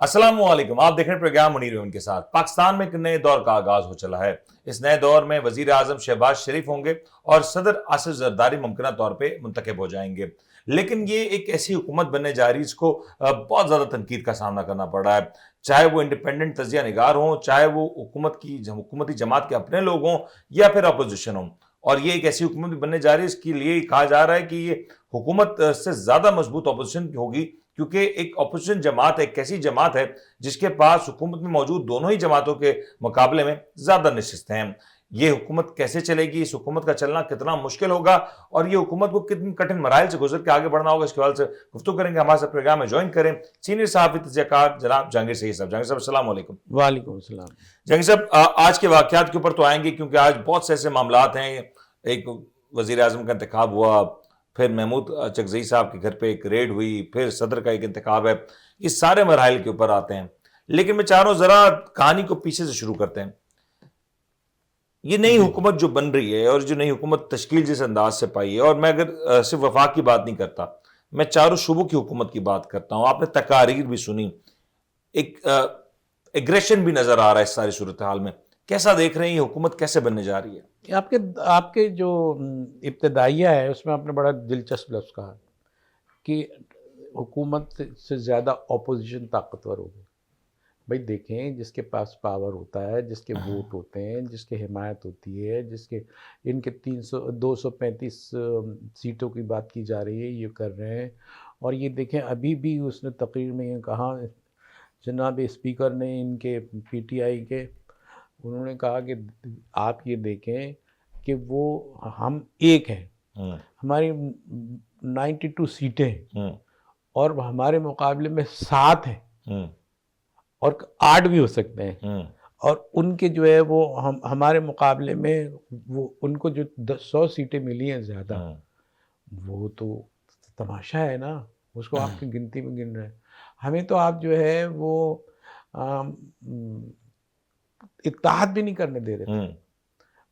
السلام علیکم، آپ دیکھ رہے ہیں پروگرام منیر ان کے ساتھ۔ پاکستان میں ایک نئے دور کا آغاز ہو چلا ہے۔ اس نئے دور میں وزیر اعظم شہباز شریف ہوں گے اور صدر آصف زرداری ممکنہ طور پہ منتخب ہو جائیں گے، لیکن یہ ایک ایسی حکومت بننے جا رہی ہے جس کو بہت زیادہ تنقید کا سامنا کرنا پڑ رہا ہے، چاہے وہ انڈیپینڈنٹ تجزیہ نگار ہوں، چاہے وہ حکومتی جماعت کے اپنے لوگ ہوں یا پھر اپوزیشن ہوں۔ اور یہ ایک ایسی حکومت بننے جا رہی ہے، اس کے لیے کہا جا رہا ہے کہ یہ حکومت سے زیادہ مضبوط اپوزیشن ہوگی، کیونکہ ایک اپوزیشن جماعت ایک ایسی جماعت ہے جس کے پاس حکومت میں موجود دونوں ہی جماعتوں کے مقابلے میں زیادہ نشستیں ہیں۔ یہ حکومت کیسے چلے گی، اس حکومت کا چلنا کتنا مشکل ہوگا، اور یہ حکومت کو کتنے کٹھن مراحل سے گزر کے آگے بڑھنا ہوگا، اس کے حوالے سے گفتگو کریں گے۔ ہمارے ساتھ پروگرام میں جوائن کریں سینئر صحافی تجزیہ کار جناب جہانگیر سید صاحب۔ جہانگیر صاحب السلام علیکم۔ وعلیکم السلام۔ جہانگیر صاحب، آج کے واقعات کے اوپر تو آئیں گے، کیونکہ آج بہت سے ایسے معاملات ہیں۔ ایک وزیر اعظم کا انتخاب ہوا، پھر محمود چکزئی صاحب کے گھر پہ ایک ریڈ ہوئی، پھر صدر کا ایک انتخاب ہے۔ اس سارے مراحل کے اوپر آتے ہیں، لیکن میں چاہ رہا ہوں ذرا کہانی کو پیچھے سے شروع کرتے ہیں۔ یہ نئی حکومت جو بن رہی ہے اور جو نئی حکومت تشکیل جس انداز سے پائی ہے، اور میں اگر صرف وفاق کی بات نہیں کرتا، میں چاروں صوبوں کی حکومت کی بات کرتا ہوں۔ آپ نے تقاریر بھی سنی، ایک ایگریشن بھی نظر آ رہا ہے اس ساری صورتحال میں۔ کیسا دیکھ رہے ہیں یہ حکومت کیسے بننے جا رہی ہے؟ آپ کے جو ابتدائیہ ہے اس میں آپ نے بڑا دلچسپ لفظ کہا کہ حکومت سے زیادہ اپوزیشن طاقتور ہوگی۔ بھائی دیکھیں، جس کے پاس پاور ہوتا ہے، جس کے ووٹ ہوتے ہیں، جس کے حمایت ہوتی ہے، ان کے 235 سیٹوں کی بات کی جا رہی ہے، یہ کر رہے ہیں۔ اور یہ دیکھیں، ابھی بھی اس نے تقریر میں یہ کہا، جناب اسپیکر نے ان کے پی ٹی آئی کے، انہوں نے کہا کہ آپ یہ دیکھیں کہ ہم ایک ہیں، ہماری 92 سیٹیں ہیں اور وہ ہمارے مقابلے میں 7 ہیں اور 8 بھی ہو سکتے ہیں، اور ان کے جو ہے وہ ہمارے مقابلے میں وہ ان کو جو 100 سیٹیں ملی ہیں زیادہ، وہ تو تماشا ہے نا، اس کو آپ کی گنتی میں گن رہے ہیں۔ ہمیں تو آپ جو ہے وہ اتحاد بھی نہیں کرنے دے رہے تھے۔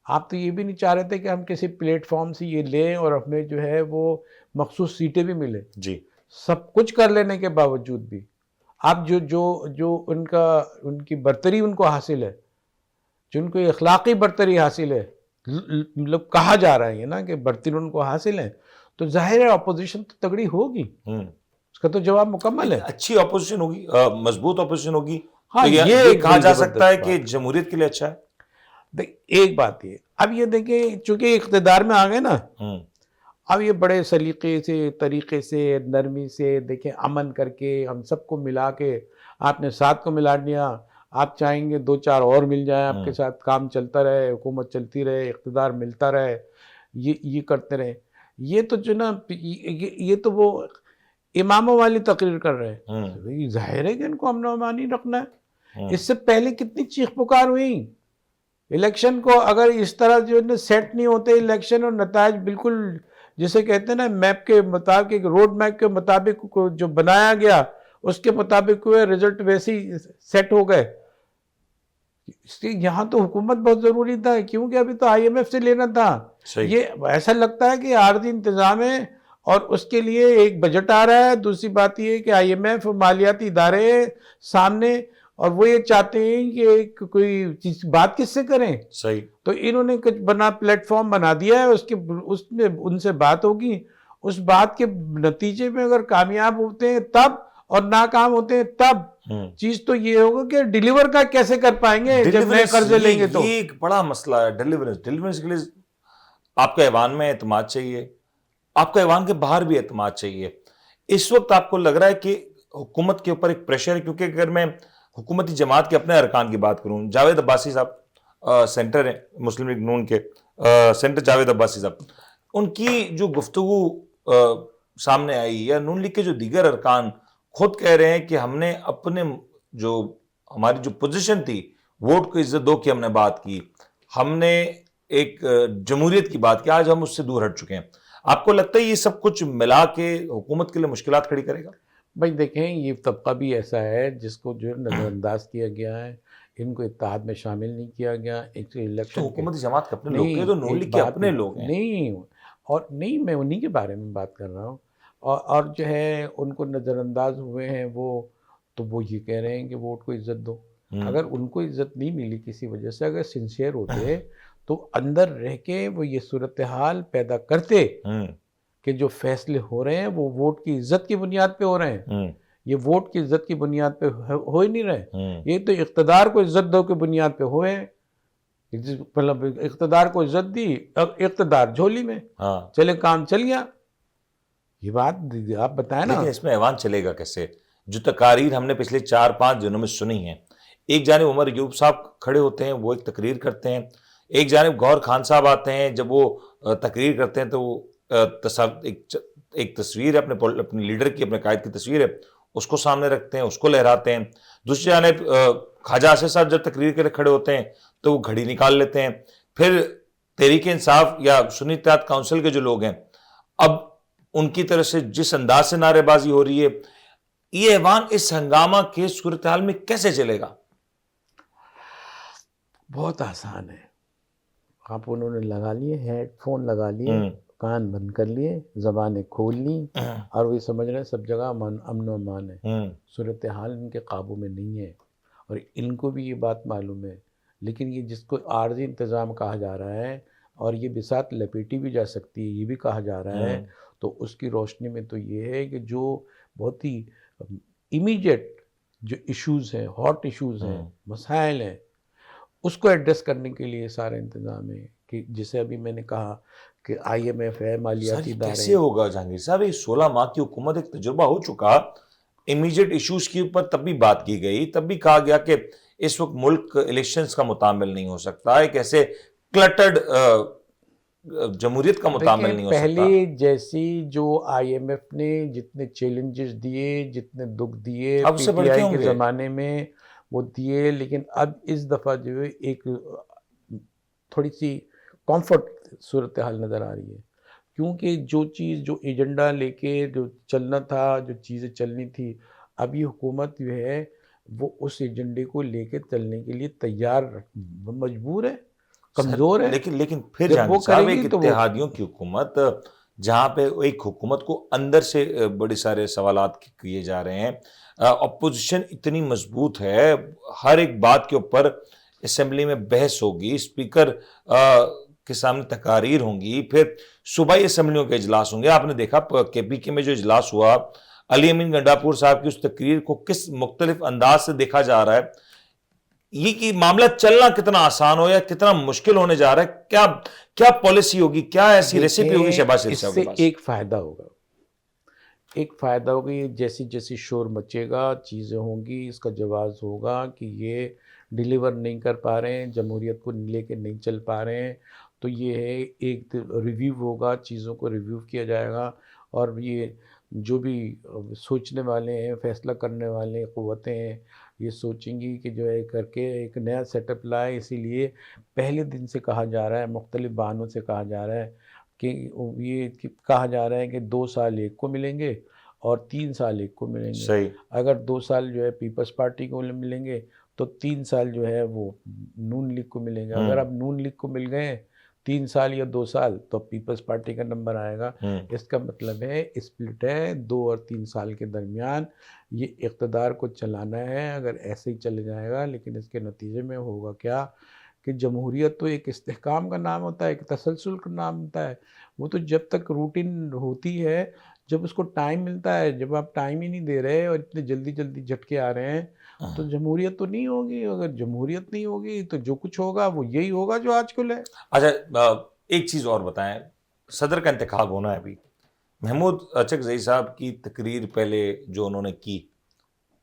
آپ تو یہ بھی نہیں چاہ رہے تھے کہ ہم کسی پلیٹ فارم سے یہ لیں اور ہمیں جو ہے وہ مخصوص سیٹیں بھی ملیں۔ جی، سب کچھ کر لینے کے باوجود بھی آپ جو ان کی برتری ان کو حاصل ہے، جو ان کو اخلاقی برتری حاصل ہے، مطلب کہا جا رہا ہے نا کہ برتری ان کو حاصل ہے، تو ظاہر ہے اپوزیشن تو تگڑی ہوگی، اس کا تو جواب مکمل ہے۔ اچھی اپوزیشن ہوگی، مضبوط اپوزیشن ہوگی۔ ہاں، تو یہ کہا جا سکتا ہے کہ جمہوریت کے لیے اچھا ہے۔ ایک بات یہ، اب یہ دیکھیں، چونکہ اقتدار میں آ گئے نا، اب یہ بڑے سلیقے سے، طریقے سے، نرمی سے، دیکھیں امن کر کے ہم سب کو ملا کے، آپ نے 7 کو ملا دیا، آپ چاہیں گے 2-4 اور مل جائیں آپ کے ساتھ، کام چلتا رہے، حکومت چلتی رہے، اقتدار ملتا رہے، یہ کرتے رہے۔ یہ تو جو نا، یہ تو وہ اماموں والی تقریر کر رہے ہیں۔ ظاہر ہے کہ ان کو امن و امان ہی رکھنا ہے۔ اس سے پہلے کتنی چیخ پکار ہوئی، الیکشن کو اگر اس طرح جو سیٹ نہیں ہوتے الیکشن اور نتائج بالکل جسے کہتے ہیں نا میپ کے مطابق، روڈ میپ کے مطابق جو بنایا گیا اس کے مطابق ہوئے، رزلٹ ویسے ہی سیٹ ہو گئے۔ اس لیے یہاں تو حکومت بہت ضروری تھا، کیونکہ ابھی تو آئی ایم ایف سے لینا تھا۔ یہ ایسا لگتا ہے کہ عارضی انتظام ہے، اور اس کے لیے ایک بجٹ آ رہا ہے، دوسری بات یہ کہ آئی ایم ایف مالیاتی ادارے سامنے، اور وہ یہ چاہتے ہیں کہ کوئی بات کس سے کریں۔ صحیح۔ تو انہوں نے کچھ پلیٹ فارم بنا دیا ہے، اس میں ان سے بات ہوگی، اس بات کے نتیجے میں اگر کامیاب ہوتے ہیں تب، اور ناکام ہوتے ہیں تب، چیز تو یہ ہوگا کہ ڈیلیور کا کیسے کر پائیں گے جب نئے قرضے لیں گے۔ تو یہ ایک بڑا مسئلہ ہے، ڈیلیورنس کے لیے آپ کو ایوان میں اعتماد چاہیے، آپ کو ایوان کے باہر بھی اعتماد چاہیے۔ اس وقت آپ کو لگ رہا ہے کہ حکومت کے اوپر ایک پریشر ہے، کیونکہ اگر میں حکومتی جماعت کے اپنے ارکان کی بات کروں، جاوید عباسی صاحب سینٹر ہیں مسلم لیگ نون کے سینٹر، جاوید عباسی صاحب، ان کی جو گفتگو سامنے آئی، یا نون لیگ کے جو دیگر ارکان خود کہہ رہے ہیں کہ ہم نے اپنے ہماری جو پوزیشن تھی، ووٹ کو عزت دو کی ہم نے بات کی، ہم نے ایک جمہوریت کی بات کی، آج ہم اس سے دور ہٹ چکے ہیں۔ آپ کو لگتا ہے یہ سب کچھ ملا کے حکومت کے لیے مشکلات کھڑی کرے گا؟ بھائی دیکھیں، یہ طبقہ بھی ایسا ہے جس کو جو نظر انداز کیا گیا ہے، ان کو اتحاد میں شامل نہیں کیا گیا۔ ایک الیکشن، تو حکومتی جماعت کے اپنے لوگ ہیں، تو نون لیگ کے اپنے لوگ ہیں۔ نہیں، اور نہیں، میں انہی کے بارے میں بات کر رہا ہوں، اور جو ہے ان کو نظر انداز ہوئے ہیں وہ، تو وہ یہ کہہ رہے ہیں کہ ووٹ کو عزت دو. اگر ان کو عزت نہیں ملی کسی وجہ سے, اگر سنسیئر ہوتے تو اندر رہ کے وہ یہ صورتحال پیدا کرتے کہ جو فیصلے ہو رہے ہیں وہ ووٹ کی عزت کی بنیاد پہ ہو رہے ہیں. یہ ووٹ کی عزت کی بنیاد پہ ہو ہی نہیں رہے, یہ تو اقتدار کو عزت دو کی بنیاد پہ ہوئے ہیں. مطلب اقتدار کو عزت دی, اقتدار جھولی میں, چلے کام چل گیا. یہ بات آپ بتائیں نا. لیکن اس میں ایوان چلے گا کیسے؟ جو تقاریر ہم نے پچھلے 4-5 دنوں میں سنی ہیں, ایک جانب عمر ایوب صاحب کھڑے ہوتے ہیں, وہ ایک تقریر کرتے ہیں, ایک جانب گوہر خان صاحب آتے ہیں, جب وہ تقریر کرتے ہیں تو وہ ایک تصویر ہے اپنے لیڈر کی, اپنے قائد کی تصویر ہے, اس کو سامنے رکھتے ہیں, اس کو لہراتے ہیں. دوسری جانب خواجہ آصف صاحب جب تقریر کے لیے کھڑے ہوتے ہیں تو وہ گھڑی نکال لیتے ہیں. پھر تحریک انصاف یا سنی اتحاد کونسل کے جو لوگ ہیں, اب ان کی طرف سے جس انداز سے نعرے بازی ہو رہی ہے, یہ ایوان اس ہنگامہ کے صورتحال میں کیسے چلے گا؟ بہت آسان ہے. آپ انہوں نے لگا لیے ہیڈ فون, لگا لیے, کان بند کر لیے, زبانیں کھول لی, اور وہی سمجھ رہے ہیں سب جگہ امن و امان ہے. صورتحال ان کے قابو میں نہیں ہے, اور ان کو بھی یہ بات معلوم ہے. لیکن یہ جس کو عارضی انتظام کہا جا رہا ہے, اور یہ بساط لپیٹی بھی جا سکتی ہے, یہ بھی کہا جا رہا ہے, تو اس کی روشنی میں تو یہ ہے کہ جو بہت ہی امیڈیٹ جو ایشوز ہیں, ہاٹ ایشوز ہیں, مسائل ہیں, اس کو ایڈریس کرنے کے لیے سارے انتظام ہیں. کہ جسے ابھی میں نے کہا کہ IMF ہے, مالیاتی ادارے. کیسے ہوگا جہانگیر صاحب؟ یہ 16 ماہ کی حکومت, ایک تجربہ ہو چکا, امیڈیٹ ایشوز کے اوپر تب بھی بات کی گئی, تب بھی کہا گیا کہ اس وقت ملک الیکشنز کا متعامل نہیں ہو سکتا, ایک ایسے کلٹرڈ جمہوریت کا متعامل نہیں ہو سکتا. پہلے جیسی جو IMF نے جتنے چیلنجز دیے, جتنے دکھ دیے PTI کے زمانے میں وہ دیے, لیکن اب اس دفعہ جو ہے ایک تھوڑی سی کمفرٹ صورتحال نظر آ رہی ہے. کیونکہ جو چیز, جو ایجنڈا لے کے جو چلنا تھا, جو چیزیں چلنی تھی, اب یہ حکومت جو ہے وہ اس ایجنڈے کو لے کے چلنے کے لیے تیار, مجبور ہے, کمزور ہے. لیکن پھر جہانگیر صاحب ایک اتحادیوں کی حکومت, جہاں پہ ایک حکومت کو اندر سے بڑے سارے سوالات کیے جا رہے ہیں, اپوزیشن اتنی مضبوط ہے, ہر ایک بات کے اوپر اسمبلی میں بحث ہوگی, اسپیکر کے سامنے تقاریر ہوں گی, پھر صوبائی اسمبلیوں کے اجلاس ہوں گے. آپ نے دیکھا KPK میں جو اجلاس ہوا, علی امین گنڈاپور صاحب کی اس تقریر کو کس مختلف انداز سے دیکھا جا رہا ہے. یہ کہ معاملہ چلنا کتنا آسان ہو یا کتنا مشکل ہونے جا رہا ہے, کیا پالیسی ہوگی, کیا ایسی ریسیپی ہوگی شہباز شریف صاحب کے پاس؟ ایک فائدہ ہوگا, جیسی جیسی شور مچے گا, چیزیں ہوں گی, اس کا جواز ہوگا کہ یہ ڈیلیور نہیں کر پا رہے ہیں, جمہوریت کو لے کے نہیں چل پا رہے ہیں, تو یہ ہے ایک ریویو ہوگا, چیزوں کو ریویو کیا جائے گا, اور یہ جو بھی سوچنے والے ہیں, فیصلہ کرنے والے قوتیں ہیں, یہ سوچیں گی کہ جو ہے کر کے ایک نیا سیٹ اپ لائے. اسی لیے پہلے دن سے کہا جا رہا ہے, مختلف بہانوں سے کہا جا رہا ہے کہ یہ کہا جا رہا ہے کہ 2 سال ایک کو ملیں گے اور 3 سال ایک کو ملیں گے. صحیح. اگر 2 سال جو ہے پیپلز پارٹی کو ملیں گے تو 3 سال جو ہے وہ نون لیگ کو ملیں گے. اگر اب نون لیگ کو مل گئے 3 سال یا 2 سال تو پیپلز پارٹی کا نمبر آئے گا. اس کا مطلب ہے اسپلٹ ہے 2 اور 3 سال کے درمیان, یہ اقتدار کو چلانا ہے. اگر ایسے ہی چلے جائے گا, لیکن اس کے نتیجے میں ہوگا کیا کہ جمہوریت تو ایک استحکام کا نام ہوتا ہے, ایک تسلسل کا نام ہوتا ہے. وہ تو جب تک روٹین ہوتی ہے, جب اس کو ٹائم ملتا ہے, جب آپ ٹائم ہی نہیں دے رہے اور اتنے جلدی جلدی جھٹکے آ رہے ہیں, تو جمہوریت تو نہیں ہوگی. اگر جمہوریت نہیں ہوگی تو جو کچھ ہوگا وہ یہی ہوگا جو آج کل ہے. اچھا ایک چیز اور بتائیں, صدر کا انتخاب ہونا ہے ابھی. محمود اچکزئی صاحب کی تقریر پہلے جو انہوں نے کی,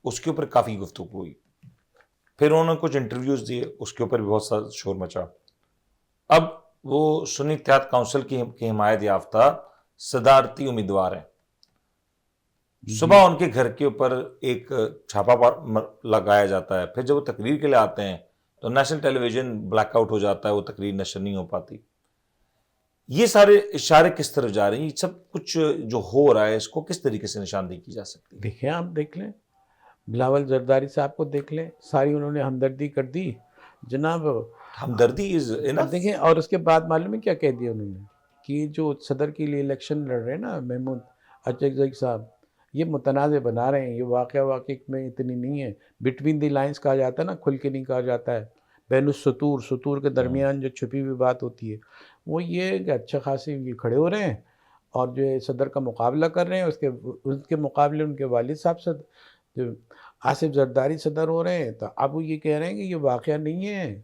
اس کے اوپر کافی گفتگو ہوئی, پھر انہوں نے کچھ انٹرویوز دیے, اس کے اوپر بھی بہت سا شور مچا. اب وہ سنی اتحاد کونسل کی حمایت یافتہ صدارتی امیدوار ہیں. صبح ان کے گھر کے اوپر ایک چھاپا لگایا جاتا ہے, پھر جب وہ تقریر کے لیے آتے ہیں تو نیشنل ٹیلی ویژن بلیک آؤٹ ہو جاتا ہے, وہ تقریر نشر نہیں ہو پاتی. یہ سارے اشارے کس طرف جا رہے ہیں؟ یہ سب کچھ جو ہو رہا ہے اس کو کس طریقے سے نشاندہی کی جا سکتی ہے؟ دیکھیں, آپ دیکھ لیں بلاول زرداری صاحب کو دیکھ لیں, ساری انہوں نے ہمدردی کر دی جناب. ہمدردی دیکھیں, اور اس کے بعد معلوم ہے کیا کہہ دیا انہوں نے, کہ جو صدر کے لیے الیکشن لڑ رہے ہیں نا محمود اچکزئی صاحب, یہ متنازع بنا رہے ہیں. یہ واقعہ میں اتنی نہیں ہے. بٹوین دی لائنز کہا جاتا ہے نا, کھل کے نہیں کہا جاتا ہے. بین السطور, سطور کے درمیان جو چھپی ہوئی بات ہوتی ہے وہ یہ ہے کہ اچھا خاصے یہ کھڑے ہو رہے ہیں اور جو ہے صدر کا مقابلہ کر رہے ہیں. اس کے مقابلے ان کے والد صاحب جو آصف زرداری صدر ہو رہے ہیں. تو اب وہ یہ کہہ رہے ہیں کہ یہ واقعہ نہیں ہے,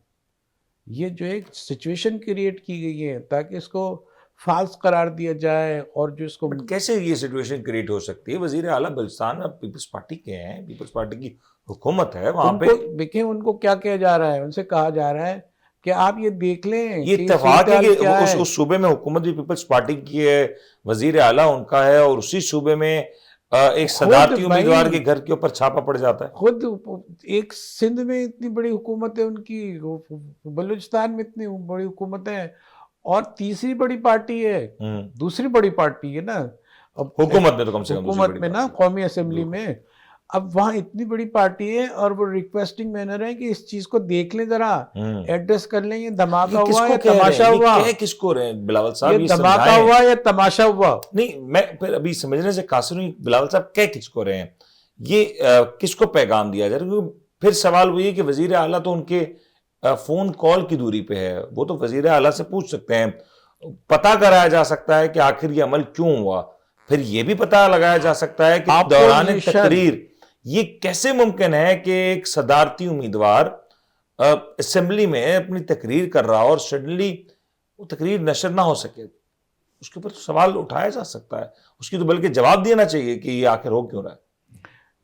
یہ جو ایک سچویشن کریٹ کی گئی ہے تاکہ اس کو فالس قرار دیا جائے. اور جو اس کو بٹ کیسے یہ سچویشن کریٹ ہو سکتی ہے؟ وزیر اعلیٰ بلوچستان پیپلز پارٹی کے ہیں, پیپلز پارٹی کی حکومت ہے وہاں پہ. دیکھیں ان کو کیا کیا جا رہا ہے, ان سے کہا جا رہا ہے کہ آپ یہ دیکھ لیں یہ کہ اتفاق ہے کہ کیا ہے. اس صوبے میں حکومت بھی پیپلز پارٹی کی ہے, وزیر اعلیٰ ان کا ہے, اور اسی صوبے میں ایک صدارتی امیدوار کے گھر کے اوپر چھاپا پڑ جاتا ہے. خود ایک سندھ میں اتنی بڑی حکومت ہے ان کی, بلوچستان میں اتنی بڑی حکومت ہے, اور تیسری بڑی پارٹی ہے, دوسری بڑی پارٹی ہے نا حکومت میں, تو کم سے کم حکومت میں نا, قومی اسمبلی میں. اب وہاں اتنی بڑی پارٹی ہے اور وہ ریکویسٹنگ مینر ہے کہ اس چیز کو دیکھ لیں, ذرا ایڈریس کر لیں. یہ دھماکہ ہوا یا تماشا ہوا؟ یہ کس کو رہے ہیں بلاول صاحب, یہ دھماکہ ہوا یا تماشا ہوا؟ نہیں, میں پھر ابھی سمجھنے سے قاصر ہوں. بلاول صاحب کہہ کس کو رہے ہیں, یہ کس کو پیغام دیا جا رہا ہے؟ پھر سوال وہی ہے کہ وزیر اعلیٰ تو ان کے فون کال کی دوری پہ ہے, وہ تو وزیر اعلیٰ سے پوچھ سکتے ہیں, پتہ کرایا جا سکتا ہے کہ آخر یہ عمل کیوں ہوا. پھر یہ بھی پتہ لگایا جا سکتا ہے کہ دوران تقریر یہ کیسے ممکن ہے کہ ایک صدارتی امیدوار اسمبلی میں اپنی تقریر کر رہا ہو اور سڈنلی وہ تقریر نشر نہ ہو سکے. اس کے اوپر تو سوال اٹھایا جا سکتا ہے, اس کی تو بلکہ جواب دینا چاہیے کہ یہ آخر ہو کیوں رہا ہے.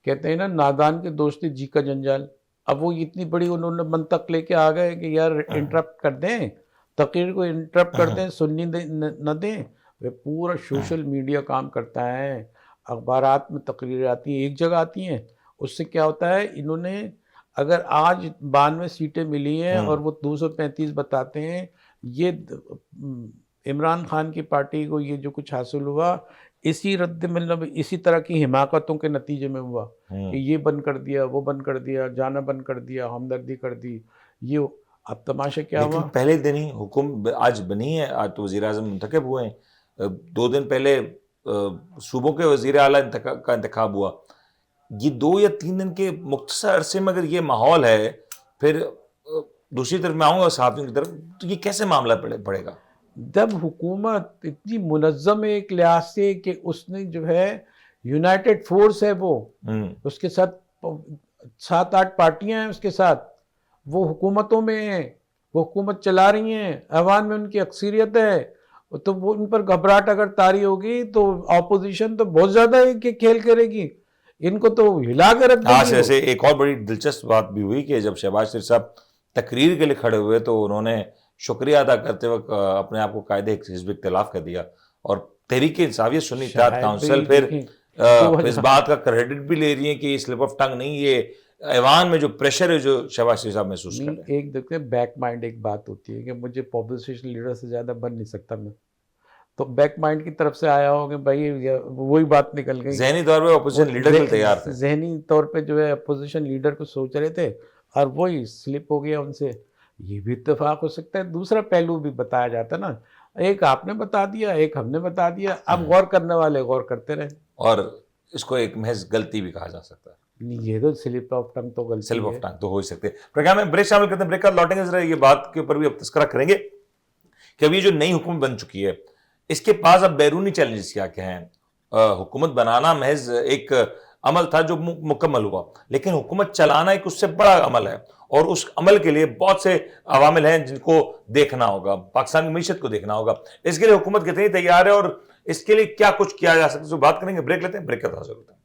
کہتے ہیں نا نادان کے دوستی جی کا جنجال. اب وہ اتنی بڑی انہوں نے منطق لے کے آ گئے کہ یار انٹرپٹ کر دیں, تقریر کو انٹرپٹ کر دیں, سننی نہ دیں. وہ پورا سوشل میڈیا کام کرتا ہے, اخبارات میں تقریر آتی ہیں, ایک جگہ آتی ہیں. اس سے کیا ہوتا ہے, انہوں نے اگر آج 92 سیٹیں ملی ہیں اور وہ 235 بتاتے ہیں, یہ عمران خان کی پارٹی کو یہ جو کچھ حاصل ہوا اسی مطلب اسی طرح کی حماقتوں کے نتیجے میں ہوا کہ یہ بند کر دیا, وہ بند کر دیا, جانا بند کر دیا, ہمدردی کر دی. یہ اب تماشا کیا ہوا؟ لیکن پہلے دن ہی حکم آج بنی ہے, آج تو وزیر اعظم منتخب ہوئے ہیں, 2 دن پہلے صوبوں کے وزیر اعلیٰ کا انتخاب ہوا. یہ 2 یا 3 دن کے مختصر عرصے میں اگر یہ ماحول ہے, پھر دوسری طرف میں آؤں گا صحافیوں کی طرف, تو یہ کیسے معاملہ پڑے گا؟ جب حکومت اتنی منظم ہے ایک لحاظ سے کہ اس نے جو ہے یونائٹڈ فورس ہے, وہ اس کے ساتھ 7-8 پارٹیاں ہیں اس کے ساتھ, وہ حکومتوں میں ہیں, وہ حکومت چلا رہی ہیں, ایوان میں ان کی اکثریت ہے, تو وہ ان پر گھبراہٹ اگر طاری ہوگی تو اپوزیشن تو بہت زیادہ کہ کھیل کرے گی, ان کو تو ہلا کے رکھ دے گی. ایسے ایک اور بڑی دلچسپ بات بھی ہوئی کہ جب شہباز شریف صاحب تقریر کے لیے کھڑے ہوئے تو انہوں نے شکریہ ادا کرتے وقت اپنے آپ کو قائد حزب اختلاف کر دیا, اور تحریک انصافیت سنی اتحاد کونسل پھر اس بات کا کریڈٹ بھی لے رہی ہیں کہ یہ سلپ آف ٹنگ نہیں, یہ ایوان میں جو پریشر ہے جو شہباز شریف صاحب محسوس کر رہے ہیں. ایک دیکھتے ہیں بیک مائنڈ ایک بات ہوتی ہے کہ مجھے پوزیشن لیڈر سے زیادہ بن نہیں سکتا میں, تو بیک مائنڈ کی طرف سے آیا ہو کہ بھائی وہی بات نکل گئی. ذہنی طور پہ اپوزیشن لیڈر کے تیار تھے, ذہنی طور پہ جو ہے اپوزیشن لیڈر کو سوچ رہے تھے اور وہی سلپ ہو گیا ان سے. یہ بھی اتفاق ہو سکتا ہے. دوسرا پہلو بھی بتایا جاتا ہے نا, ایک آپ نے بتا دیا, ایک ہم نے بتا دیا, اب غور کرنے والے غور کرتے رہے, اور اس کو ایک محض غلطی بھی کہا جا سکتا ہے. یہ تو سلپ آف ٹنگ تو غلطی ہے, سلپ آف ٹنگ تو ہو ہی سکتے. پروگرام میں بریک شامل کرتے ہیں, بریک کا لوٹیں گے, ذرا یہ بات کے اوپر بھی اب تذکرہ کریں گے کہ ابھی جو نئی حکومت بن چکی ہے اس کے پاس اب بیرونی چیلنجز کیا کیا ہیں. حکومت بنانا محض ایک عمل تھا جو مکمل ہوا, لیکن حکومت چلانا ایک اس سے بڑا عمل ہے, اور اس عمل کے لیے بہت سے عوامل ہیں جن کو دیکھنا ہوگا, پاکستان کی معیشت کو دیکھنا ہوگا. اس کے لیے حکومت کتنی تیار ہے اور اس کے لیے کیا کچھ کیا جا سکتا ہے, بات کریں گے. بریک لیتے ہیں, بریک کا حاصل ہوتا ہے.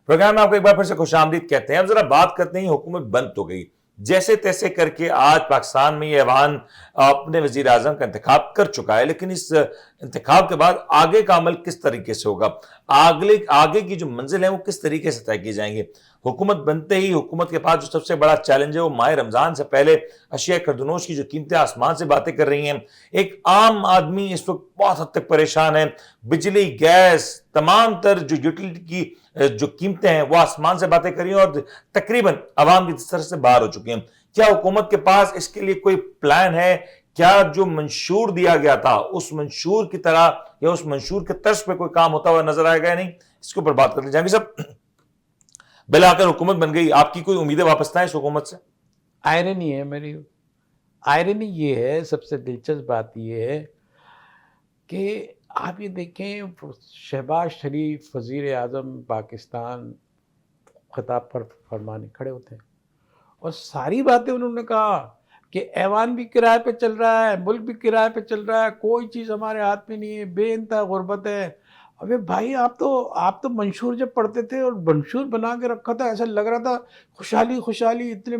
پروگرام میں آپ کو ایک بار پھر سے خوش آمدید کہتے ہیں. اب ذرا بات کرتے ہیں حکومت بند تو گئی, جیسے تیسے کر کے آج پاکستان میں یہ ایوان اپنے وزیر اعظم کا انتخاب کر چکا ہے, لیکن اس انتخاب کے بعد آگے کا عمل کس طریقے سے ہوگا, آگے کی جو منزل ہے وہ کس طریقے سے طے کی جائیں گے. حکومت بنتے ہی حکومت کے پاس جو سب سے بڑا چیلنج ہے وہ ماہ رمضان سے پہلے اشیاء کردنوش کی جو قیمتیں آسمان سے باتیں کر رہی ہیں. ایک عام آدمی اس وقت بہت حد تک پریشان ہے. بجلی, گیس, تمام تر جو یوٹیلیٹی کی جو قیمتیں ہیں وہ آسمان سے باتیں کر رہی ہیں اور تقریباً عوام کی دسترس سے باہر ہو چکی ہیں. کیا حکومت کے پاس اس کے لیے کوئی پلان ہے؟ کیا جو منشور دیا گیا تھا اس منشور کی طرح یا اس منشور کے طرز پہ کوئی کام ہوتا ہوا نظر آئے گا یا نہیں؟ اس کے اوپر بات کر لی جائے گی. سب بلاخر حکومت بن گئی, آپ کی کوئی امیدیں واپس آئیں اس حکومت سے؟ آئرنی ہے میری, آئرنی یہ ہے, سب سے دلچسپ بات یہ ہے کہ آپ یہ دیکھیں شہباز شریف وزیر اعظم پاکستان خطاب پر فرمانے کھڑے ہوتے ہیں اور ساری باتیں انہوں نے کہا کہ ایوان بھی کرائے پہ چل رہا ہے, ملک بھی کرائے پہ چل رہا ہے, کوئی چیز ہمارے ہاتھ میں نہیں ہے, بے انتہا غربت ہے. ابے بھائی آپ تو منشور جب پڑھتے تھے اور منشور بنا کے رکھا تھا, ایسا لگ رہا تھا خوشحالی خوشحالی, اتنے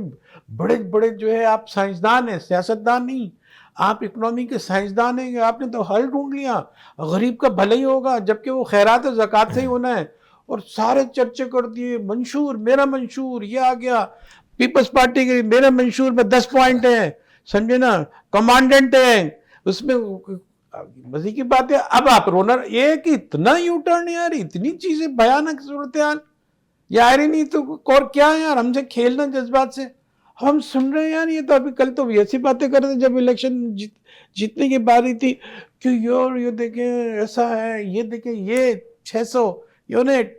بڑے بڑے جو ہے آپ سائنسدان ہیں, سیاستدان نہیں, آپ اکنامی کے سائنسدان ہیں, کہ آپ نے تو حل ڈھونڈ لیا, غریب کا بھلا ہی ہوگا, جبکہ وہ خیرات و زکوٰۃ سے ہی ہونا ہے. اور سارے چرچے کر دیے, منشور, میرا منشور, یہ آ گیا پیپلز پارٹی کے, میرے منشور میں 10 پوائنٹ ہیں, سمجھے نا, کمانڈنٹ ہیں اس میں. مزے کی بات ہے, اب آپ رونا یہ کہ اتنا یو ٹرن یار, اتنی چیزیں بھیانک صورتحال, یہ آئرنی تو اور کیا ہے یار, ہم سے کھیلنا جذبات سے. ہم سن رہے ہیں یار, یہ تو ابھی کل تو ایسی باتیں کر رہے تھے جب الیکشن جیتنے کی باری تھی کہ یار یہ دیکھیں ایسا ہے, یہ دیکھیں یہ 600 یونٹ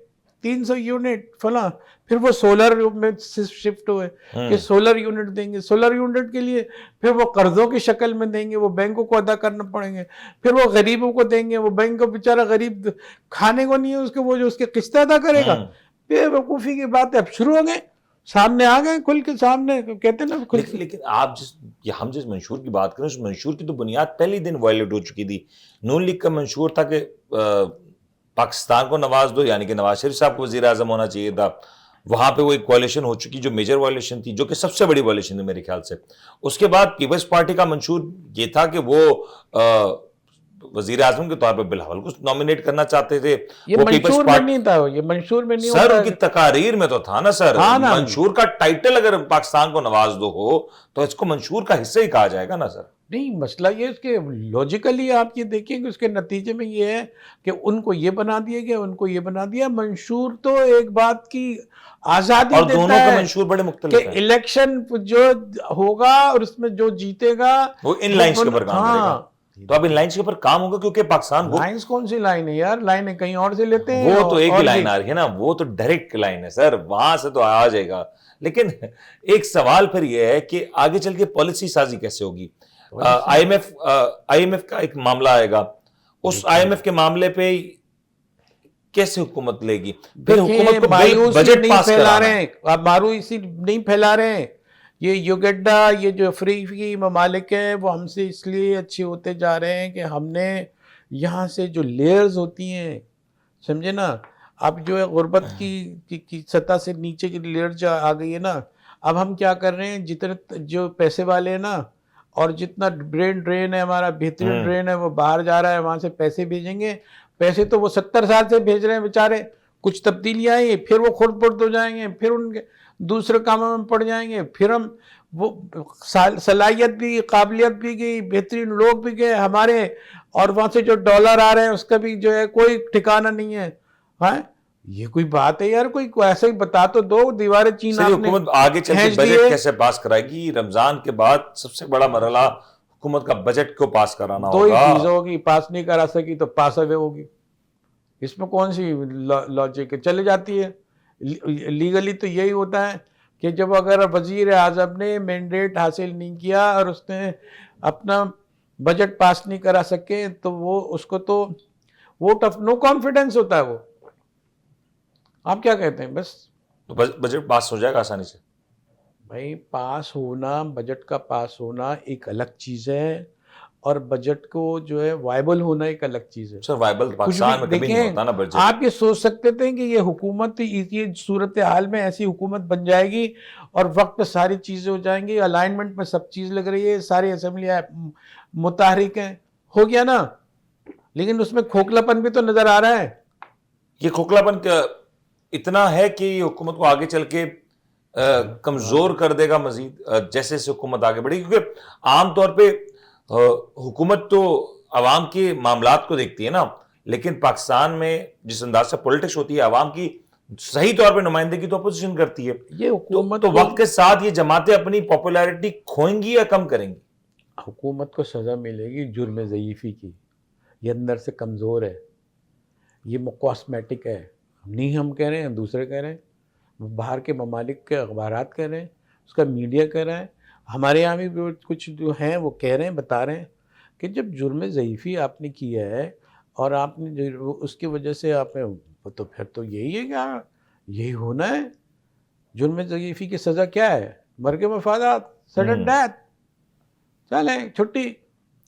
300 یونٹ فلاں, پھر وہ سولر میں شفٹ ہوئے کہ سولر یونٹ دیں گے, سولر یونٹ کے لیے پھر وہ قرضوں کی شکل میں دیں گے, وہ بینکوں کو ادا کرنا پڑیں گے, پھر وہ غریبوں کو دیں گے, وہ بینک کو بیچارہ غریب کھانے کو نہیں ہے اس کے, وہ جو اس کے قسط ادا کرے گا. بے وقوفی کی بات ہے, اب شروع ہو گئے, سامنے آ گئے کھل کے سامنے, کہتے ہیں نا. لیکن آپ ہم جس منشور کی بات کریں اس منشور کی تو بنیاد پہلی دن وائلیٹ ہو چکی تھی. نون لیگ کا منشور تھا کہ پاکستان کو نواز دو, یعنی کہ نواز شریف صاحب کو وزیر اعظم ہونا چاہیے تھا. وہاں پہ وہ ایک وائلیشن ہو چکی جو میجر وائلیشن تھی, جو کہ سب سے بڑی وائلیشن تھی میرے خیال سے. اس کے بعد پیپلز پارٹی کا منشور یہ تھا کہ وہ وزیر اعظم کے طور پہ بلاول کو نامینیٹ کرنا چاہتے تھے. یہ منشور میں نہیں تھا, یہ منشور میں نہیں سر, ان کی تقاریر میں تو تھا نا سر. منشور کا ٹائٹل اگر پاکستان کو نواز دو ہو تو اس کو منشور کا حصہ ہی کہا جائے گا نا سر. نہیں, مسئلہ یہ اس کے لاجیکلی آپ یہ دیکھیں کہ اس کے نتیجے میں یہ ہے کہ ان کو یہ بنا دیا گیا, ان کو یہ بنا دیا. منشور تو ایک بات کی آزادی اور دونوں دیتا کے ہے منشور بڑے مختلف کہ ہیں. الیکشن جو ہوگا اور اس میں جو جیتے گا وہ ان لائنز کے اوپر کام کرے گا. تو اب ان لائنز کے اوپر کام ہوگا کیونکہ پاکستان لائنز کون سی لائن ہے یار, لائنیں کہیں اور سے لیتے ہیں. وہ تو ایک ہی لائن آ رہی ہے نا, وہ تو ڈائریکٹ لائن ہے سر, وہاں سے تو آ جائے گا. لیکن ایک سوال پھر یہ ہے کہ آگے چل کے پالیسی سازی کیسے ہوگی. آئی ایم ایف کا ایک معاملہ آئے گا, اس آئی ایم ایف کے معاملے پہ کیسے حکومت لے گی؟ پھر حکومت کو بجٹ پاس کرا رہے ہیں, آپ مایوسی نہیں پھیلا رہے ہیں. یہ یوگیڈا, یہ جو افریقی ممالک ہیں وہ ہم سے اس لیے اچھے ہوتے جا رہے ہیں کہ ہم نے یہاں سے جو لیئرز ہوتی ہیں, سمجھے نا, اب جو ہے غربت کی سطح سے نیچے کی لیئر جو آ گئی ہے نا, اب ہم کیا کر رہے ہیں, جتنے جو پیسے والے ہیں نا اور جتنا برین ڈرین ہے ہمارا, بہترین ڈرین ہے, وہ باہر جا رہا ہے, وہاں سے پیسے بھیجیں گے. پیسے تو وہ 70 سال سے بھیج رہے ہیں بیچارے, کچھ تبدیلیاں آئی, پھر وہ خود پرد ہو جائیں گے, پھر ان کے دوسرے کاموں میں پڑ جائیں گے, پھر ہم وہ صلاحیت بھی, قابلیت بھی گئی, بہترین لوگ بھی گئے ہمارے, اور وہاں سے جو ڈالر آ رہے ہیں اس کا بھی جو ہے کوئی ٹھکانہ نہیں ہے. ہاں, یہ کوئی بات ہے یار, کوئی ایسا ہی بتا تو دو. دیواریں چین آپ نے حکومت آگے چل کے بجٹ کیسے پاس کرائے گی؟ رمضان کے بعد سب سے بڑا مرحلہ حکومت کا بجٹ کو پاس کرانا ہوگا. دو ہی چیز ہوگی, پاس نہیں کرا سکی تو پاس اوے ہوگی. اس میں کون سی لاجک چلے جاتی ہے؟ لیگلی تو یہی ہوتا ہے کہ جب اگر وزیر اعظم نے مینڈیٹ حاصل نہیں کیا اور اس نے اپنا بجٹ پاس نہیں کرا سکے تو وہ اس کو تو ووٹ آف نو کانفیڈنس ہوتا ہے. وہ آپ کیا کہتے ہیں؟ بس تو بجٹ پاس ہو جائے گا آسانی سے. بھائی پاس ہونا, بجٹ کا پاس ہونا ایک الگ چیز ہے, اور بجٹ کو جو ہے وائبل ہونا ایک الگ چیز ہے. سر وائبل پاکستان میں کبھی نہیں ہوتا نا بجٹ. آپ یہ سوچ سکتے تھے کہ یہ حکومت یہ صورتحال میں ایسی حکومت بن جائے گی اور وقت پہ ساری چیزیں ہو جائیں گی, الائنمنٹ میں سب چیز لگ رہی ہے, ساری اسمبلی متحرک ہیں, ہو گیا نا, لیکن اس میں کھوکھلا پن بھی تو نظر آ رہا ہے. یہ کھوکھلا پن اتنا ہے کہ یہ حکومت کو آگے چل کے کمزور کر دے گا مزید جیسے جیسے حکومت آگے بڑھے گی, کیونکہ عام طور پہ حکومت تو عوام کے معاملات کو دیکھتی ہے نا, لیکن پاکستان میں جس انداز سے پولیٹکس ہوتی ہے عوام کی صحیح طور پہ نمائندگی تو اپوزیشن کرتی ہے. یہ حکومت تو وقت کے ساتھ یہ جماعتیں اپنی پاپولیرٹی کھوئیں گی یا کم کریں گی؟ حکومت کو سزا ملے گی جرم ضعیفی کی, یہ اندر سے کمزور ہے, یہ کاسمیٹک ہے, نہیں ہم کہہ رہے ہیں, دوسرے کہہ رہے ہیں, باہر کے ممالک کے اخبارات کہہ رہے ہیں, اس کا میڈیا کہہ رہا ہے, ہمارے یہاں بھی کچھ جو ہیں وہ کہہ رہے ہیں, بتا رہے ہیں کہ جب جرم ضعیفی آپ نے کیا ہے اور آپ نے اس کی وجہ سے آپ نے, تو پھر تو یہی ہے کہ یہی ہونا ہے. جرم ضعیفی کی سزا کیا ہے؟ مر کے مفادات, سڈن ڈیتھ, چلیں چھٹی.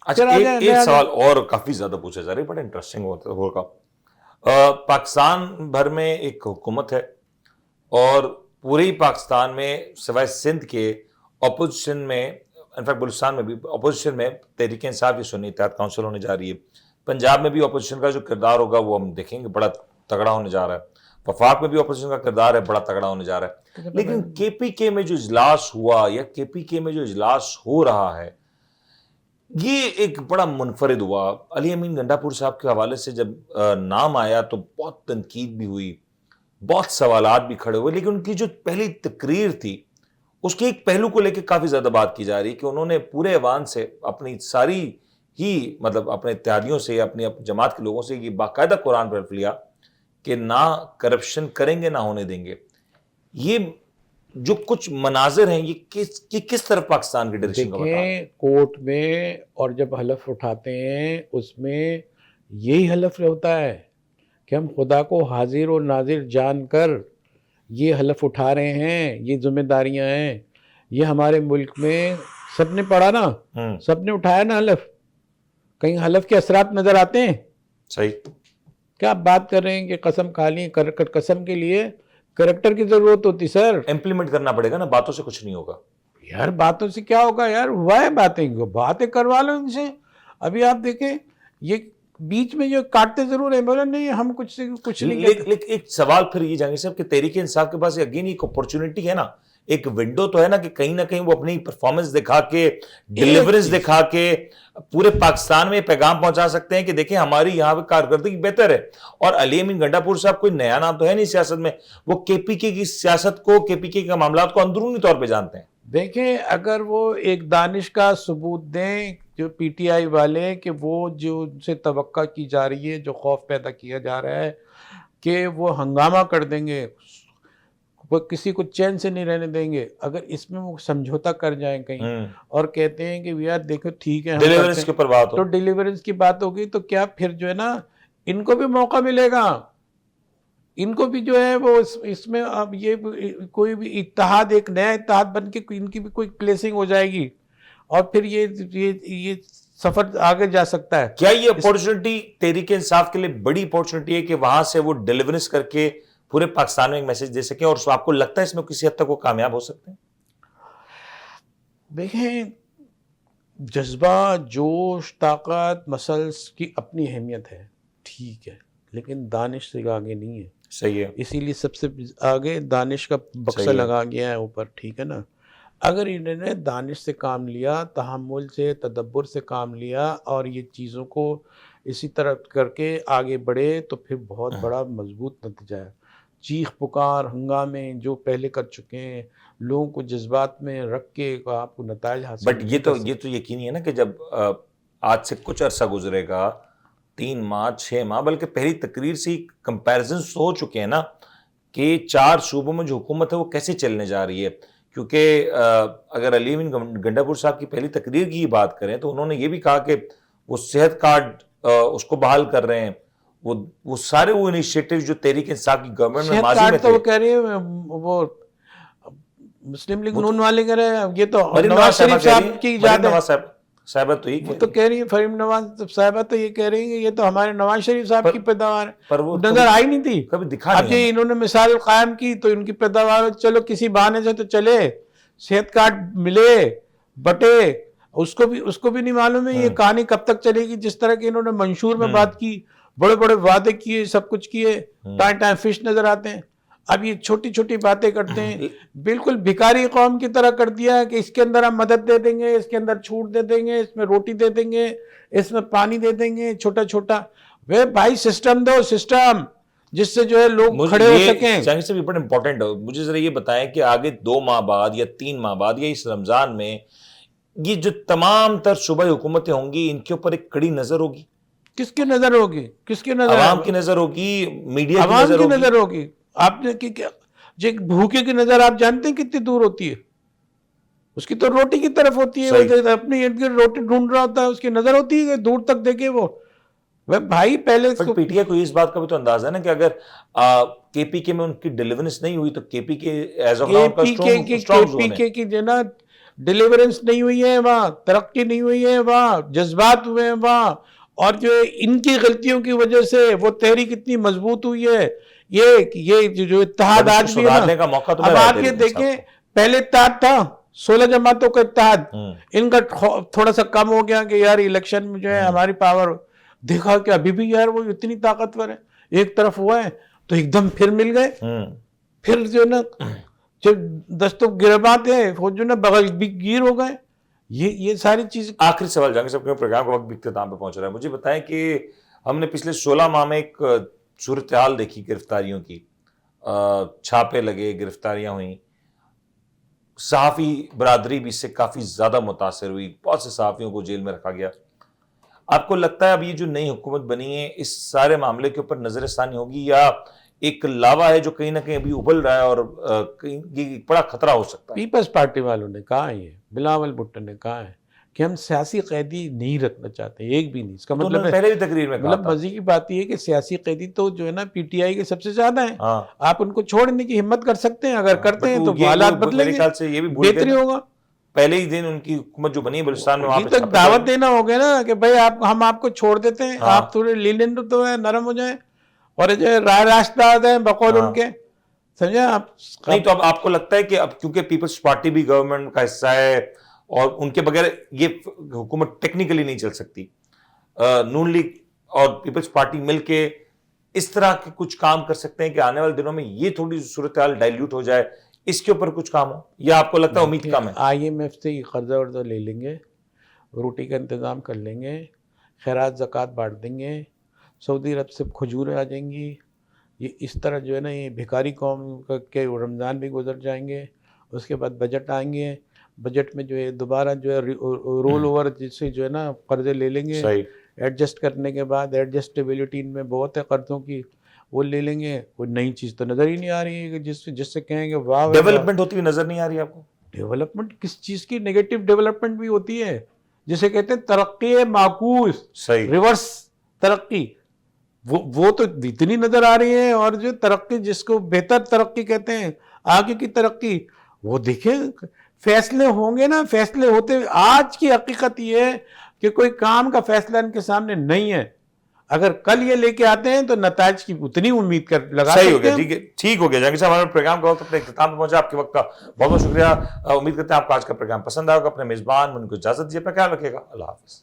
اچھا ایک سوال اور کافی زیادہ پوچھا جا رہا ہے, بڑا انٹرسٹنگ ہوگا. پاکستان بھر میں ایک حکومت ہے اور پورے پاکستان میں سوائے سندھ کے اپوزیشن میں, انفیکٹ بلوچستان میں بھی اپوزیشن میں تحریک انصاف کی سنی اتحاد کونسل ہونے جا رہی ہے. پنجاب میں بھی اپوزیشن کا جو کردار ہوگا وہ ہم دیکھیں گے, بڑا تگڑا ہونے جا رہا ہے. وفاق میں بھی اپوزیشن کا کردار ہے, بڑا تگڑا ہونے جا رہا ہے. لیکن کے پی کے میں جو اجلاس ہوا یا کے پی کے میں جو اجلاس ہو رہا ہے یہ ایک بڑا منفرد ہوا. علی امین گنڈا پور صاحب کے حوالے سے جب نام آیا تو بہت تنقید بھی ہوئی, بہت سوالات بھی کھڑے ہوئے, لیکن ان کی جو پہلی تقریر تھی اس کے ایک پہلو کو لے کے کافی زیادہ بات کی جا رہی ہے کہ انہوں نے پورے ایوان سے اپنی ساری ہی مطلب اپنے اتحادیوں سے, اپنی جماعت کے لوگوں سے یہ باقاعدہ قرآن پر لیا کہ نہ کرپشن کریں گے نہ ہونے دیں گے. یہ جو کچھ مناظر ہیں یہ کس طرف پاکستان کی ڈائریکشن کا بتا رہے ہیں؟ کورٹ میں اور جب حلف اٹھاتے ہیں اس میں یہی حلف ہوتا ہے کہ ہم خدا کو حاضر و ناظر جان کر یہ حلف اٹھا رہے ہیں, یہ ذمہ داریاں ہیں. یہ ہمارے ملک میں سب نے پڑھا نا, سب نے اٹھایا نا حلف. کہیں حلف کے اثرات نظر آتے ہیں؟ صحیح. کیا آپ بات کر رہے ہیں کہ قسم کھا لی, قسم کے لیے کریکٹر کی ضرورت ہوتی سر. امپلیمنٹ کرنا پڑے گا نا, باتوں سے کچھ نہیں ہوگا یار. باتوں سے کیا ہوگا یار, ہوا ہے باتیں کروا لو ان سے. ابھی آپ دیکھیں یہ بیچ میں جو کاٹتے ضرور ہیں, بولے نہیں ہم کچھ نہیں. لیکن ایک سوال پھر یہ جہانگیر صاحب کہ تحریک انصاف کے پاس اگین ایک اپرچونٹی ہے نا, ایک ونڈو تو ہے نا کہ کہیں نہ کہیں وہ اپنی پرفارمنس دکھا کے, ڈیلیورنس دکھا کے پورے پاکستان میں پیغام پہنچا سکتے ہیں کہ دیکھیں ہماری یہاں پہ کارکردگی بہتر ہے. اور علی امین گنڈا پور صاحب کوئی نیا نام تو ہے نہیں سیاست میں, وہ کے پی کے کی سیاست کو, کے پی کے کے معاملات کو اندرونی طور پہ جانتے ہیں. دیکھیں اگر وہ ایک دانش کا ثبوت دیں جو پی ٹی آئی والے, کہ وہ جو ان سے توقع کی جا رہی ہے, جو خوف پیدا کیا جا رہا ہے کہ وہ ہنگامہ کر دیں گے, وہ کسی کو چین سے نہیں رہنے دیں گے, اگر اس میں وہ سمجھوتا کر جائیں کہیں اور کہتے ہیں کہ یار دیکھو ٹھیک ہے ڈیلیورنس کے اوپر بات ہو, تو ڈیلیورنس کی بات ہوگی, تو کیا پھر جو ہے نا ان کو بھی موقع ملے گا, ان کو بھی جو ہے وہ اس میں اب یہ کوئی بھی اتحاد, ایک نیا اتحاد بن کے ان کی بھی کوئی پلیسنگ ہو جائے گی اور پھر یہ سفر آگے جا سکتا ہے. کیا یہ اپورچونٹی تحریک انصاف کے لیے بڑی اپورچونٹی ہے کہ وہاں سے وہ ڈیلیورنس کر کے پورے پاکستان میں ایک میسج دے سکیں, اور آپ کو لگتا ہے اس میں کسی حد تک وہ کامیاب ہو سکتے ہیں؟ دیکھیں جذبہ, جوش, طاقت, مسلس کی اپنی اہمیت ہے, ٹھیک ہے, لیکن دانش سے آگے نہیں ہے. صحیح ہے. اسی لیے سب سے آگے دانش کا بکسا لگا گیا ہے اوپر, ٹھیک ہے نا. اگر انہوں نے دانش سے کام لیا, تحمل سے, تدبر سے کام لیا اور یہ چیزوں کو اسی طرح کر کے آگے بڑھے تو پھر بہت بڑا مضبوط نتیجہ ہے. چیخ پکار, ہنگامے جو پہلے کر چکے ہیں, لوگوں کو جذبات میں رکھ کے آپ کو نتائج حاصل. بٹ یہ تو یقینی ہے نا کہ جب آج سے کچھ عرصہ گزرے گا, 3 ماہ 6 ماہ, بلکہ پہلی تقریر سے ہی کمپیریزنز ہو چکے ہیں نا کہ 4 صوبوں میں جو حکومت ہے وہ کیسے چلنے جا رہی ہے. کیونکہ اگر علی امین گنڈا پور صاحب کی پہلی تقریر کی بات کریں تو انہوں نے یہ بھی کہا کہ وہ صحت کارڈ اس کو بحال کر رہے ہیں, وہ سارے وہ انیشیٹو جو تحریک انصاف کی گورنمنٹ میں ماضی میں تھے. وہ کہہ رہے ہیں وہ مسلم لیگ نون والے کہہ رہے ہیں, یہ تو نواز شریف صاحب کی ایجاد ہے. صاحبہ تو وہ تو کہہ رہی ہے فریم نواز صاحبہ تو یہ کہہ رہی ہیں کہ یہ تو ہمارے نواز شریف صاحب کی پیداوار ہے، پر وہ نظر آئی نہیں تھی، کبھی دکھا اب نہیں یہ انہوں نے مثال قائم کی تو ان کی پیداوار چلو کسی بہانے سے تو چلے، صحت کارڈ ملے بٹے، اس کو بھی نہیں معلوم ہے یہ کہانی کب تک چلے گی. جس طرح کی انہوں نے منشور میں بات کی، بڑے بڑے وعدے کیے، سب کچھ کیے، ٹائم ٹائم فش نظر آتے ہیں. اب یہ چھوٹی چھوٹی باتیں کرتے ہیں، بالکل بھکاری قوم کی طرح کر دیا ہے کہ اس کے اندر ہم مدد دے دیں گے، اس کے اندر چھوٹ دے دیں گے، اس میں روٹی دے دیں گے، اس میں پانی دے دیں گے، چھوٹا چھوٹا. وہ بھائی سسٹم دو، سسٹم جس سے جو ہے لوگ کھڑے ہو سکیں. جہانگیر صاحب یہ بڑا امپورٹنٹ ہے، مجھے ذرا یہ بتائیں کہ آگے 2 ماہ بعد یا 3 ماہ بعد یا اس رمضان میں یہ جو تمام تر صوبائی حکومتیں ہوں گی ان کے اوپر ایک کڑی نظر ہوگی. کس کی نظر ہوگی؟ کس کی نظر؟ عوام کی نظر ہوگی، میڈیا کی عوام کی نظر ہوگی. آپ نے جو بھوکے کی نظر آپ جانتے ہیں کتنی دور ہوتی ہے؟ اس کی تو روٹی کی طرف ہوتی ہے، وہ اپنی ارد گرد روٹی ڈھونڈ رہا ہوتا ہے، اس کی نظر ہوتی ہے کہ دور تک دیکھے. وہ بھائی پہلے پی ٹی آئی کو اس بات کا بھی تو اندازہ ہے نا کہ اگر کے پی کے میں ان کی ڈیلیورنس نہیں ہوئی تو کے پی کے ایز آف ناؤ کا اسٹرانگ زون ہے. کی جو نا ڈیلیورنس نہیں ہوئی ہے وہاں، ترقی نہیں ہوئی ہے وہاں، جذبات ہوئے ہیں وہاں، اور جو ان کی غلطیوں کی وجہ سے وہ تحریک اتنی مضبوط ہوئی ہے. یہ جو اتحاد آج بھی ہے نا، اب آپ یہ دیکھیں پہلے اتحاد تھا 16 جماعتوں کا اتحاد، ان کا تھوڑا سا کم ہو گیا کہ یار الیکشن میں جو ہے ہماری پاور، دیکھا کہ ابھی بھی یار وہ اتنی طاقتور ہے، ایک طرف ہوا ہے تو ایک دم پھر مل گئے، پھر جو نا جو دستوں گرباں تھے وہ جو نا بغل گیر ہو گئے. یہ ساری چیز. آخری سوال جہانگیر صاحب کے پروگرام کا وقت بھی اختتام پہ پہنچ رہا ہے، مجھے بتائیں کہ ہم نے پچھلے 16 ماہ میں ایک صورتحال دیکھی گرفتاریوں کی، چھاپے لگے، گرفتاریاں ہوئیں، صحافی برادری بھی اس سے کافی زیادہ متاثر ہوئی، بہت سے صحافیوں کو جیل میں رکھا گیا. آپ کو لگتا ہے اب یہ جو نئی حکومت بنی ہے اس سارے معاملے کے اوپر نظر ثانی ہوگی، یا ایک لاوا ہے جو کہیں نہ کہیں ابھی ابل رہا ہے اور یہ بڑا خطرہ ہو سکتا ہے؟ پیپلز پارٹی والوں نے کہا ہے، بلاول بھٹو نے کہا ہے کہ ہم سیاسی قیدی نہیں رکھنا چاہتے، ایک بھی نہیں. اس کا مطلب ہے پہلے بھی تقریر میں مطلب مزے کی بات یہ ہے کہ سیاسی قیدی تو جو ہے نا پی ٹی آئی کے سب سے زیادہ ہیں. آپ ان کو چھوڑنے کی ہمت کر سکتے ہیں، اگر کرتے ہیں تو حالات بدلیں گے، بہتری ہوگا. پہلے ہی دن ان کی حکومت جو بنی بلوچستان میں، وہاں پہ تک دعوت دینا ہوگا نا کہ بھائی ہم آپ کو چھوڑ دیتے ہیں، آپ تھوڑے لینڈ تو ہے، نرم ہو جائیں، اور جو رائے راستہ ہیں بقول ان کے، سمجھے آپ؟ نہیں تو اب آپ کو لگتا ہے کہ اب کیونکہ پیپلز پارٹی بھی گورنمنٹ کا حصہ ہے اور ان کے بغیر یہ حکومت ٹیکنیکلی نہیں چل سکتی، نون لیگ اور پیپلز پارٹی مل کے اس طرح کے کچھ کام کر سکتے ہیں کہ آنے والے دنوں میں یہ تھوڑی صورتحال ڈائلیوٹ ہو جائے، اس کے اوپر کچھ کام ہو، یا آپ کو لگتا ہے امید کم ہے؟ آئی ایم ایف سے قرضہ ورضہ لے لیں گے، روٹی کا انتظام کر لیں گے، خیرات زکوٰۃ بانٹ دیں گے، سعودی عرب سے کھجوریں آ جائیں گی. یہ اس طرح جو ہے نا یہ بھکاری قوم کے رمضان بھی گزر جائیں گے. اس کے بعد بجٹ آئیں گے، بجٹ میں جو ہے دوبارہ جو ہے رول اوور جس سے جو ہے نا قرضے لے لیں گے، ایڈجسٹ کرنے کے بعد ایڈجسٹیبلٹی ان میں بہت ہے قرضوں کی، وہ لے لیں گے. کوئی نئی چیز تو نظر ہی نہیں آ رہی ہے جس سے کہیں گے واہ. ڈیولپمنٹ ہوتی ہوئی نظر نہیں آ رہی آپ کو؟ ڈیولپمنٹ کس چیز کی؟ نیگیٹو ڈیولپمنٹ بھی ہوتی ہے جسے کہتے ہیں ترقی معکوس، ریورس ترقی. وہ تو اتنی نظر آ رہی ہے، اور جو ترقی جس کو بہتر ترقی کہتے ہیں، آگے کی ترقی، وہ دیکھیں فیصلے ہوں گے نا. فیصلے ہوتے، آج کی حقیقت یہ ہے کہ کوئی کام کا فیصلہ ان کے سامنے نہیں ہے. اگر کل یہ لے کے آتے ہیں تو نتائج کی اتنی امید کر لگا سکتے ہیں. صحیح ہو گیا، ٹھیک ہو گیا جہانگیر صاحب. ہمارے پروگرام کا وقت اپنے اختتام پہ پہنچا. آپ کے وقت کا بہت بہت شکریہ. امید کرتے ہیں آپ کو آج کا پروگرام پسند آئے گا. اپنے میزبان ان کو اجازت دیجیے، اپنا خیال رکھیے گا. اللہ حافظ.